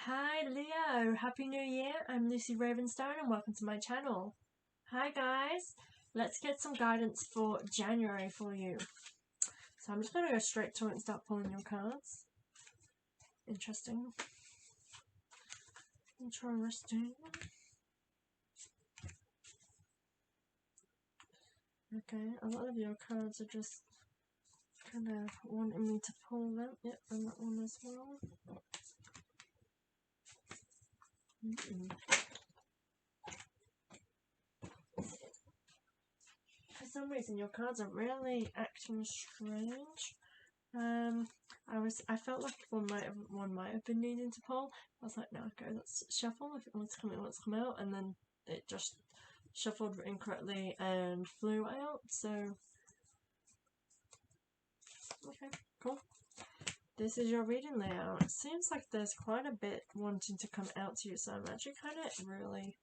Hi Leo, Happy New Year. I'm Lucy Ravenstone and welcome to my channel. Hi guys, let's get some guidance for January for you. So I'm just going to go straight to it and start pulling your cards. Interesting. Interesting. Okay, a lot of your cards are just kind of wanting me to pull them. Yep, and that one as well. For some reason your cards are really acting strange. I felt like one might have been needing to pull. I was like, no, okay, let's shuffle. If it wants to come in, let's come out, and then it just shuffled incorrectly and flew out. So, okay, cool. This is your reading layout. It seems like there's quite a bit wanting to come out to you, so I'm actually kind of really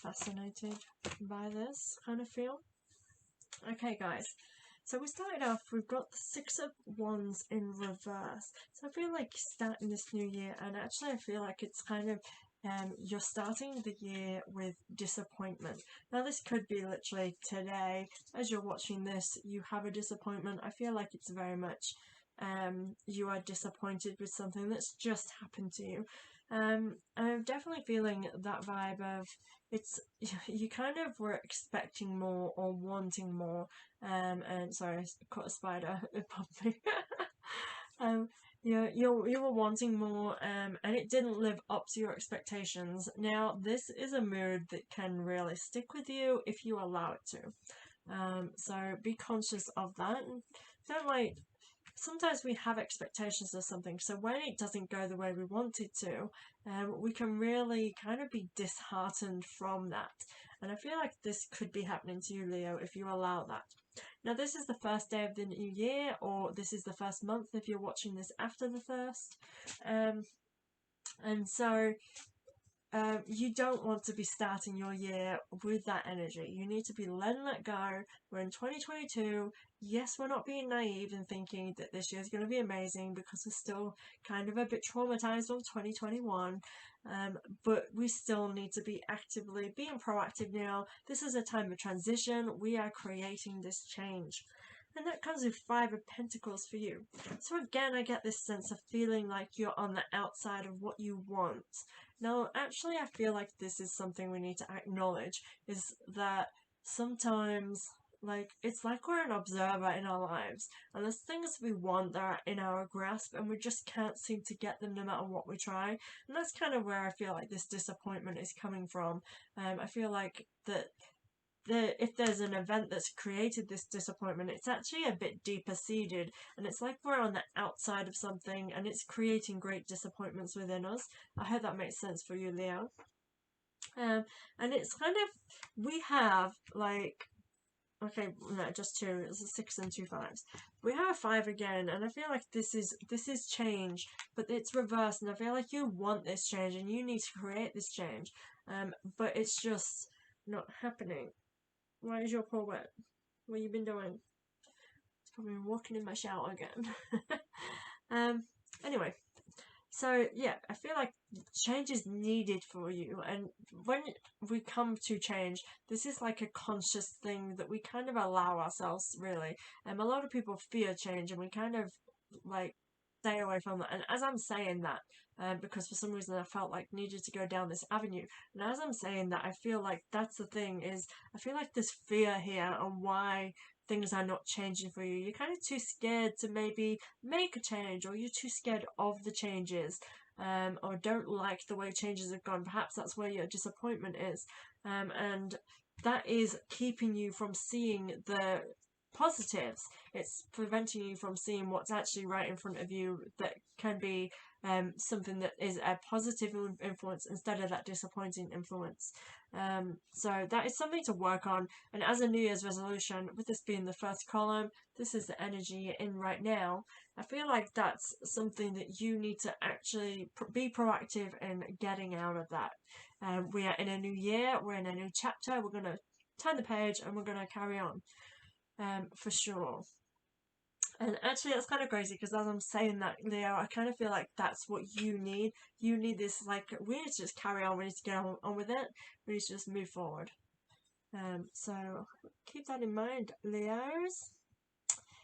fascinated by this kind of feel. Okay, guys. So we started off, we've got the Six of Wands in reverse. So I feel like starting this new year, and actually I feel like it's kind of, you're starting the year with disappointment. Now this could be literally today, as you're watching this, you have a disappointment. I feel like it's very much, you are disappointed with something that's just happened to you. I'm definitely feeling that vibe of, it's, you kind of were expecting more or wanting more, and sorry, I caught a spider. It popped me. um, you were wanting more, and it didn't live up to your expectations. Now, this is a mood that can really stick with you if you allow it to. So be conscious of that. Don't like. Sometimes we have expectations of something, so when it doesn't go the way we want it to, we can really kind of be disheartened from that. And I feel like this could be happening to you, Leo, if you allow that. Now, this is the first day of the new year, or this is the first month if you're watching this after the first. And so you don't want to be starting your year with that energy. You need to be letting that go. We're in 2022. Yes, we're not being naive and thinking that this year is going to be amazing because we're still kind of a bit traumatized from 2021. But we still need to be actively being proactive now. This is a time of transition. We are creating this change. And that comes with Five of Pentacles for you. So again, I get this sense of feeling like you're on the outside of what you want. Now, actually, I feel like this is something we need to acknowledge, is that sometimes, like, it's like we're an observer in our lives, and there's things we want that are in our grasp, and we just can't seem to get them no matter what we try, and that's kind of where I feel like this disappointment is coming from. I feel like that if there's an event that's created this disappointment, it's actually a bit deeper seated, and it's like we're on the outside of something and it's creating great disappointments within us. I hope that makes sense for you, Leo. And it's kind of, we have like, okay, no, just two. It's a 6 and 2 5s. We have a 5 again, and I feel like this is change, but it's reversed, and I feel like you want this change and you need to create this change, but it's just not happening. Why is your paw wet? What you been doing? It's probably been walking in my shower again. Anyway, so yeah, I feel like change is needed for you, and when we come to change, this is like a conscious thing that we kind of allow ourselves, really. A lot of people fear change, and we kind of like stay away from that. And as I'm saying that, because for some reason I felt like needed to go down this avenue, and as I'm saying that, I feel like that's the thing, is I feel like there's fear here on why things are not changing for you. You're kind of too scared to maybe make a change, or you're too scared of the changes, or don't like the way changes have gone. Perhaps that's where your disappointment is, and that is keeping you from seeing the positives. It's preventing you from seeing what's actually right in front of you that can be something that is a positive influence instead of that disappointing influence. So that is something to work on. And as a New Year's resolution, with this being the first column, this is the energy you're in right now. I feel like that's something that you need to actually be proactive in getting out of that. We are in a new year, we're in a new chapter, we're going to turn the page and we're going to carry on, for sure. And actually, that's kind of crazy because as I'm saying that, Leo, I kind of feel like that's what you need. You need this, like, we need to just carry on, we need to get on with it, we need to just move forward. So keep that in mind, Leos.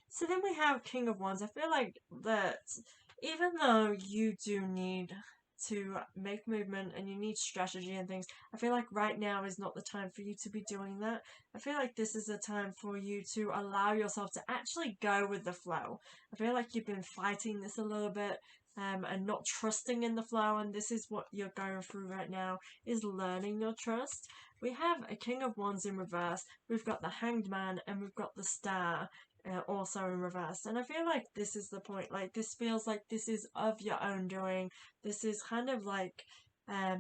So then we have King of Wands. I feel like that even though you do need to make movement and you need strategy and things, I feel like right now is not the time for you to be doing that. I feel like this is a time for you to allow yourself to actually go with the flow. I feel like you've been fighting this a little bit. And not trusting in the flow, and this is what you're going through right now, is learning your trust. We have a King of Wands in reverse, we've got the Hanged Man, and we've got the Star also in reverse. And I feel like this is the point. Like, this feels like this is of your own doing. This is kind of like, I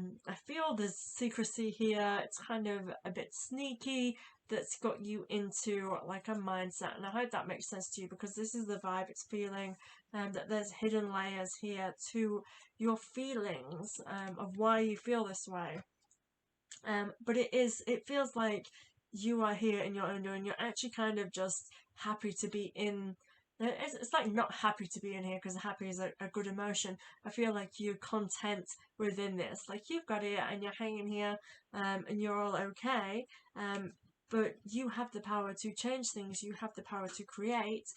feel there's secrecy here. It's kind of a bit sneaky that's got you into like a mindset. And I hope that makes sense to you because this is the vibe it's feeling. That there's hidden layers here to your feelings of why you feel this way. But it feels like you are here in your own doing. You're actually kind of just happy to be in. It's like not happy to be in here because happy is a good emotion. I feel like you're content within this. Like you've got it and you're hanging here, and you're all okay. But you have the power to change things. You have the power to create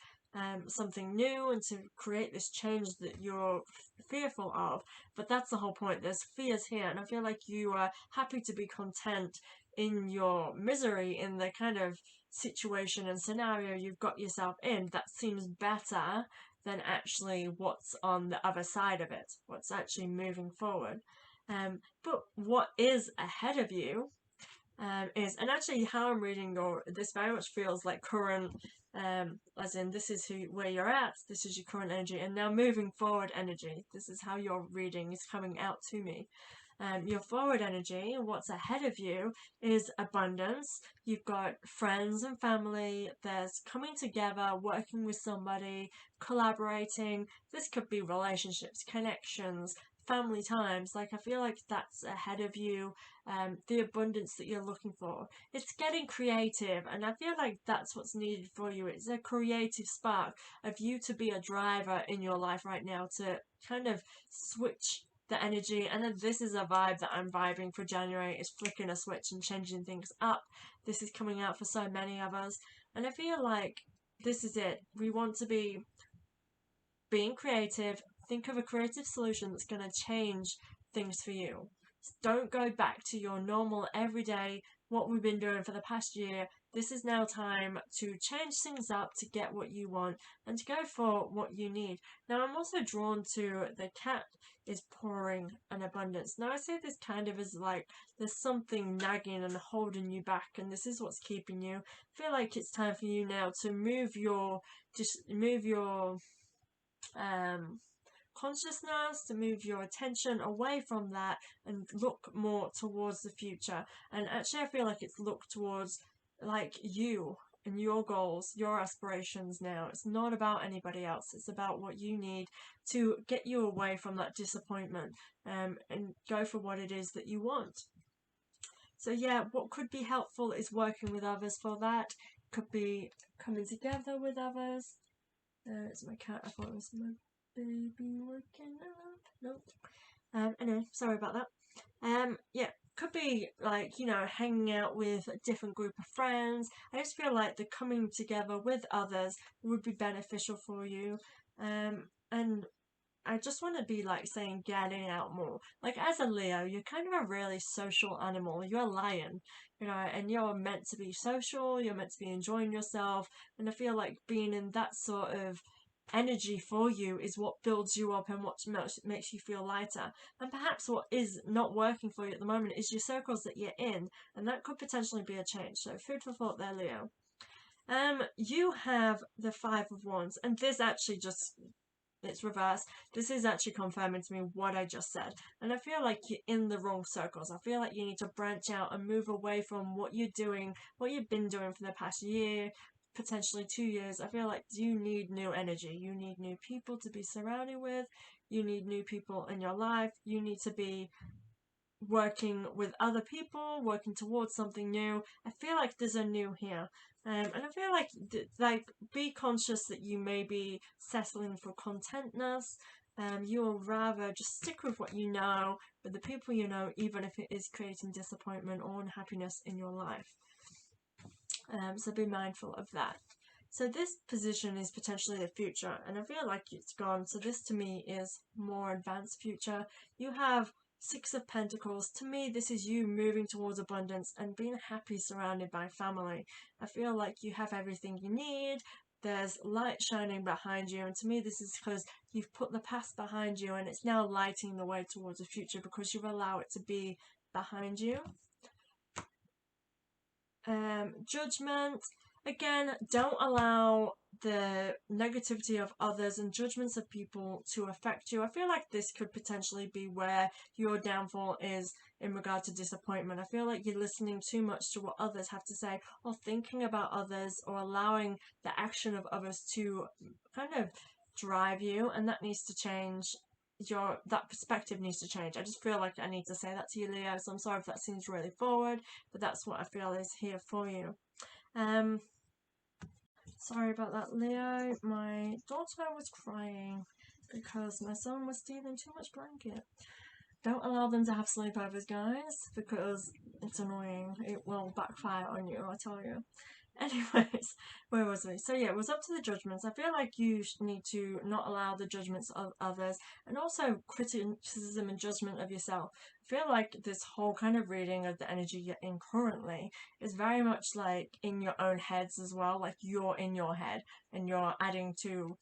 something new and to create this change that you're fearful of. But that's the whole point. There's fears here, and I feel like you are happy to be content in your misery, in the kind of situation and scenario you've got yourself in. That seems better than actually what's on the other side of it, what's actually moving forward. But what is ahead of you is, and actually how I'm reading your, this very much feels like current, as in this is where you're at, this is your current energy, and now moving forward energy. This is how your reading is coming out to me. Your forward energy and what's ahead of you is abundance. You've got friends and family. There's coming together, working with somebody, collaborating. This could be relationships, connections, family times. Like, I feel like that's ahead of you. The abundance that you're looking for. It's getting creative, and I feel like that's what's needed for you. It's a creative spark of you to be a driver in your life right now, to kind of switch the energy. And then this is a vibe that I'm vibing for January, is flicking a switch and changing things up. This is coming out for so many of us, and I feel like this is it. We want to be being creative. Think of a creative solution that's going to change things for you. Don't go back to your normal everyday, what we've been doing for the past year. This is now time to change things up to get what you want and to go for what you need. Now, I'm also drawn to the cat is pouring an abundance. Now, I say this kind of as like there's something nagging and holding you back, and this is what's keeping you. I feel like it's time for you now to move your um, consciousness, to move your attention away from that and look more towards the future. And actually, I feel like it's look towards like you and your goals, your aspirations now. It's not about anybody else, it's about what you need to get you away from that disappointment, and go for what it is that you want. So, yeah, what could be helpful is working with others for that. Could be coming together with others. It's my cat. I thought it was my baby waking up. Nope. Anyway, sorry about that. Yeah, could be like, hanging out with a different group of friends. I just feel like the coming together with others would be beneficial for you. And I just want to be like saying getting out more. Like, as a Leo, you're kind of a really social animal. You're a lion, and you're meant to be social, you're meant to be enjoying yourself. And I feel like being in that sort of energy for you is what builds you up and what makes you feel lighter. And perhaps what is not working for you at the moment is your circles that you're in, and that could potentially be a change. So, food for thought there, Leo. You have the Five of Wands, and this actually just, it's reversed. This is actually confirming to me what I just said. And I feel like you're in the wrong circles. I feel like you need to branch out and move away from what you're doing, what you've been doing for the past year, potentially 2 years. I feel like you need new energy. You need new people to be surrounded with. You need new people in your life. You need to be working with other people, working towards something new. I feel like there's a new here. And I feel like be conscious that you may be settling for contentness. You will rather just stick with what you know, with the people you know, even if it is creating disappointment or unhappiness in your life. So be mindful of that. So this position is potentially the future, and I feel like it's gone. So this to me is more advanced future. You have Six of Pentacles. To me, this is you moving towards abundance and being happy surrounded by family. I feel like you have everything you need. There's light shining behind you, and to me this is because you've put the past behind you and it's now lighting the way towards the future because you allow it to be behind you. Judgment. Again, don't allow the negativity of others and judgments of people to affect you. I feel like this could potentially be where your downfall is in regard to disappointment. I feel like you're listening too much to what others have to say, or thinking about others, or allowing the action of others to kind of drive you, and that needs to change. That perspective needs to change. I just feel like I need to say that to you, Leo, so I'm sorry if that seems really forward, but that's what I feel is here for you. Sorry about that, Leo. My daughter was crying because my son was stealing too much blanket. Don't allow them to have sleepovers, guys, because it's annoying. It will backfire on you, I tell you. Anyways, where was we? So yeah, it was up to the judgments. I feel like you need to not allow the judgments of others, and also criticism and judgment of yourself. I feel like this whole kind of reading of the energy you're in currently is very much like in your own heads as well. Like you're in your head and you're adding to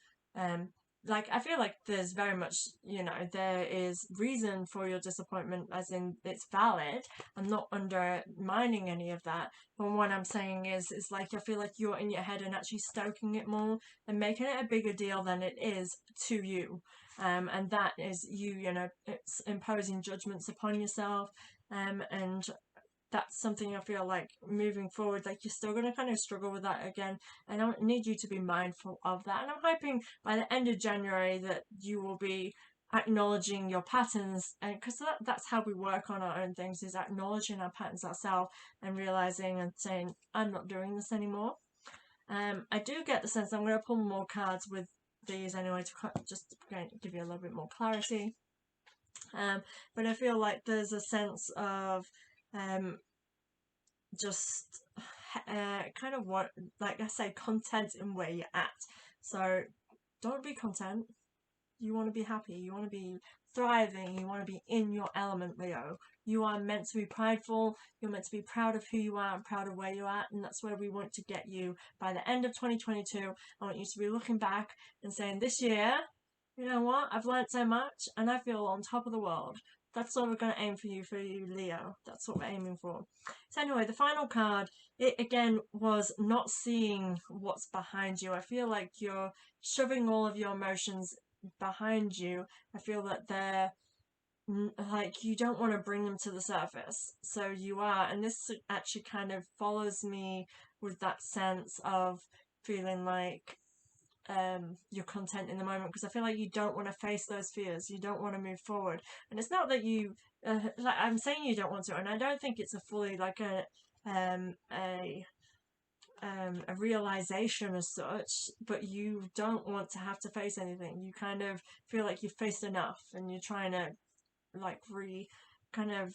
like I feel like there's very much, there is reason for your disappointment, as in it's valid. I'm not undermining any of that, but what I'm saying is like I feel like you're in your head and actually stoking it more and making it a bigger deal than it is to you. And that is you, it's imposing judgments upon yourself. And that's something I feel like moving forward, like you're still going to kind of struggle with that again. And I need you to be mindful of that. And I'm hoping by the end of January that you will be acknowledging your patterns, and because that's how we work on our own things, is acknowledging our patterns ourselves and realizing and saying, I'm not doing this anymore. I do get the sense I'm going to pull more cards with these anyway to just give you a little bit more clarity. But I feel like there's a sense of just kind of what, like I say, content in where you're at. So don't be content. You want to be happy. You want to be thriving. You want to be in your element, Leo. You are meant to be prideful. You're meant to be proud of who you are and proud of where you're at. And that's where we want to get you by the end of 2022. I want you to be looking back and saying, this year, you know what? I've learned so much and I feel on top of the world. That's what we're going to aim for you, Leo. That's what we're aiming for. So anyway, the final card, it again was not seeing what's behind you. I feel like you're shoving all of your emotions behind you. I feel that they're like you don't want to bring them to the surface. So you are, and this actually kind of follows me with that sense of feeling like you're content in the moment, because I feel like you don't want to face those fears. You don't want to move forward, and it's not that you like I'm saying you don't want to, and I don't think it's a fully like a realization as such, but you don't want to have to face anything. You kind of feel like you've faced enough, and you're trying to like kind of.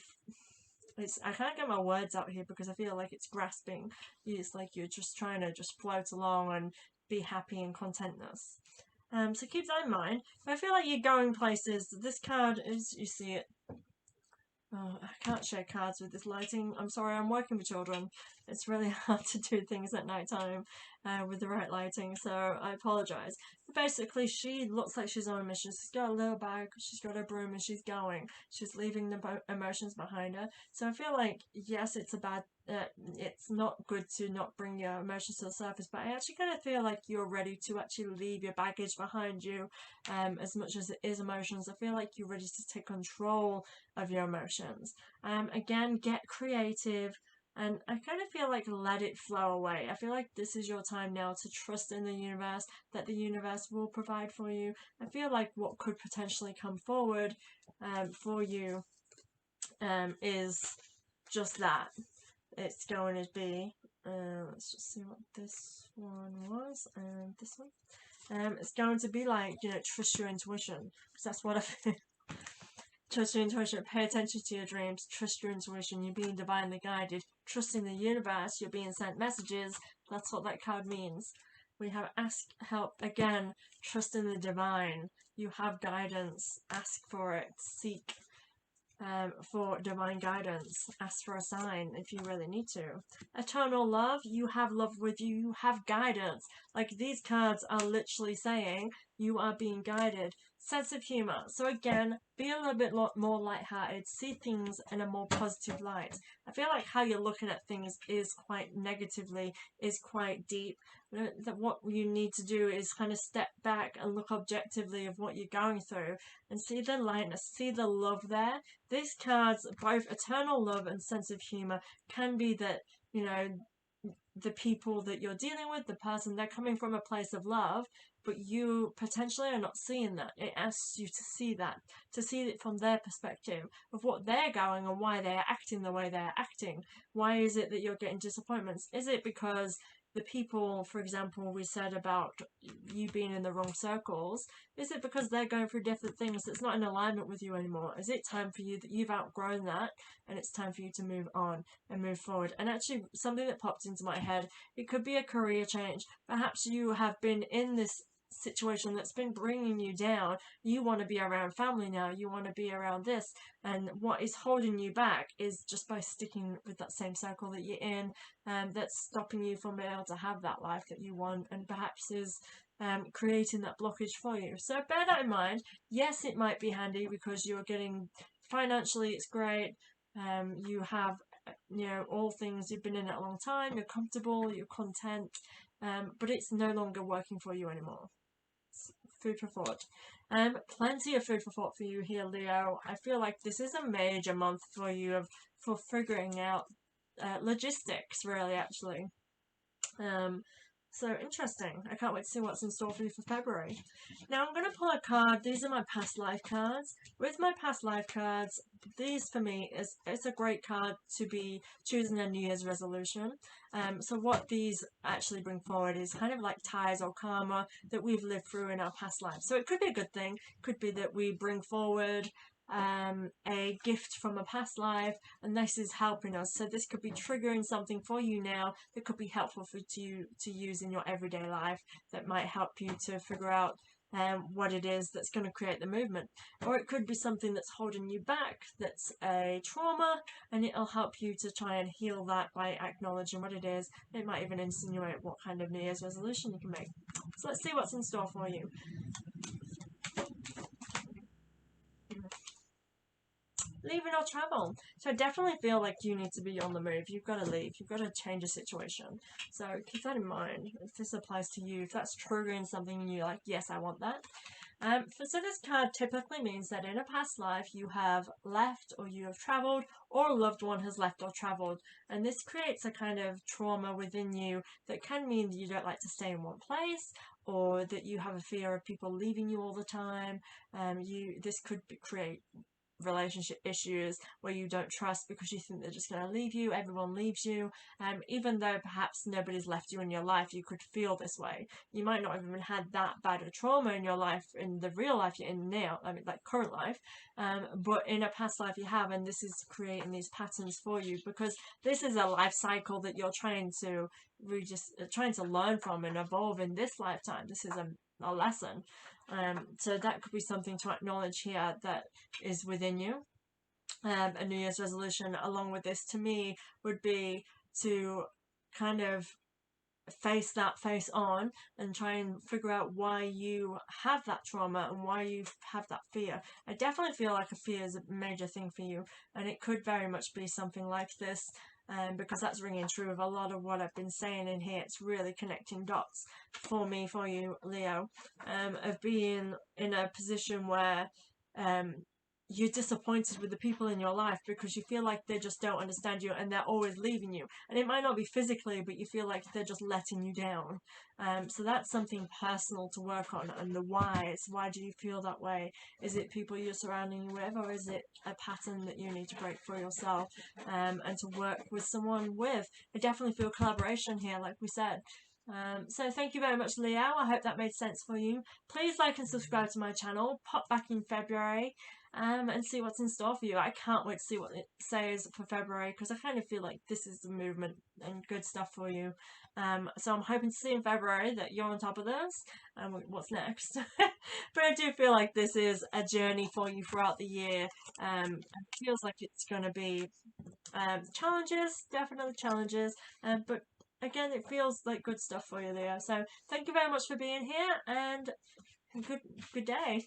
I can't get my words out here because I feel like it's grasping. It's like you're just trying to just float along and be happy and contentness. So keep that in mind. But I feel like you're going places. This card is, you see it. Oh, I can't share cards with this lighting. I'm sorry, I'm working with children. It's really hard to do things at night time with the right lighting, so I apologise. But basically, she looks like she's on a mission. She's got a little bag, she's got a broom, and she's going. She's leaving the emotions behind her. So I feel like, yes, it's not good to not bring your emotions to the surface, but I actually kind of feel like you're ready to actually leave your baggage behind you. As much as it is emotions, I feel like you're ready to take control of your emotions. Again, get creative, and I kind of feel like let it flow away. I feel like this is your time now to trust in the universe, that the universe will provide for you. I feel like what could potentially come forward for you is just that. It's going to be, let's just see what this one was, and this one. It's going to be like, trust your intuition, because that's what I feel. Trust your intuition, pay attention to your dreams, trust your intuition, you're being divinely guided, trust in the universe, you're being sent messages. That's what that card means. We have ask help, again, trust in the divine. You have guidance, ask for it, seek for divine guidance. Ask for a sign if you really need to. Eternal love, you have love with you, you have guidance. Like, these cards are literally saying you are being guided. Sense of humor. So again, be a little bit more lighthearted. See things in a more positive light. I feel like how you're looking at things is quite negatively, is quite deep. That what you need to do is kind of step back and look objectively of what you're going through and see the lightness, see the love there. These cards, both eternal love and sense of humor, can be that, the people that you're dealing with, the person, they're coming from a place of love, but you potentially are not seeing that. It asks you to see that, to see it from their perspective of what they're going and why they're acting the way they're acting. Why is it that you're getting disappointments? Is it because the people, for example, we said about you being in the wrong circles, is it because they're going through different things that's not in alignment with you anymore? Is it time for you that you've outgrown that and it's time for you to move on and move forward? And actually, something that popped into my head, it could be a career change. Perhaps you have been in this situation that's been bringing you down. You want to be around family now, you want to be around this, and what is holding you back is just by sticking with that same circle that you're in, that's stopping you from being able to have that life that you want, and perhaps is creating that blockage for you. So bear that in mind. Yes, it might be handy because you're getting financially, it's great. You have all things, you've been in it a long time, you're comfortable, you're content, but it's no longer working for you anymore. Food for thought. Plenty of food for thought for you here, Leo. I feel like this is a major month for you for figuring out logistics, really, actually. So interesting. I can't wait to see what's in store for you for February. Now I'm going to pull a card. These are my past life cards. With my past life cards, these for me it's a great card to be choosing a New Year's resolution. So what these actually bring forward is kind of like ties or karma that we've lived through in our past lives. So it could be a good thing. Could be that we bring forward a gift from a past life, and this is helping us. So this could be triggering something for you now that could be helpful for you to use in your everyday life, that might help you to figure out what it is that's going to create the movement. Or it could be something that's holding you back, that's a trauma, and it'll help you to try and heal that by acknowledging what it is. It might even insinuate what kind of New Year's resolution you can make. So let's see what's in store for you. Leaving or travel. So I definitely feel like you need to be on the move. You've got to leave. You've got to change a situation. So keep that in mind. If this applies to you, if that's triggering something and you're like, yes, I want that. So this card typically means that in a past life you have left or you have traveled, or a loved one has left or traveled. And this creates a kind of trauma within you that can mean that you don't like to stay in one place, or that you have a fear of people leaving you all the time. This could create relationship issues where you don't trust because you think they're just going to leave you. Everyone leaves you, even though perhaps nobody's left you in your life. You could feel this way. You might not have even had that bad of trauma in your life, in the real life you're in now, I mean like current life, but in a past life you have, and this is creating these patterns for you because this is a life cycle that you're trying to trying to learn from and evolve in this lifetime. This is a lesson. So that could be something to acknowledge here that is within you. A New Year's resolution along with this to me would be to kind of face on and try and figure out why you have that trauma and why you have that fear. I definitely feel like a fear is a major thing for you, and it could very much be something like this. Because that's ringing true of a lot of what I've been saying in here. It's really connecting dots for me, for you, Leo, of being in a position where you're disappointed with the people in your life because you feel like they just don't understand you and they're always leaving you. And it might not be physically, but you feel like they're just letting you down. So that's something personal to work on. And the whys. Why do you feel that way? Is it people you're surrounding you with, or is it a pattern that you need to break for yourself, and to work with someone with? I definitely feel collaboration here, like we said. So thank you very much, Leo. I hope that made sense for you. Please like and subscribe to my channel. Pop back in February, and see what's in store for you. I can't wait to see what it says for February, because I kind of feel like this is the movement and good stuff for you. So I'm hoping to see in February that you're on top of this and what's next. But I do feel like this is a journey for you throughout the year. It feels like it's going to be challenges, definitely challenges, but again, it feels like good stuff for you there. So thank you very much for being here, and good day.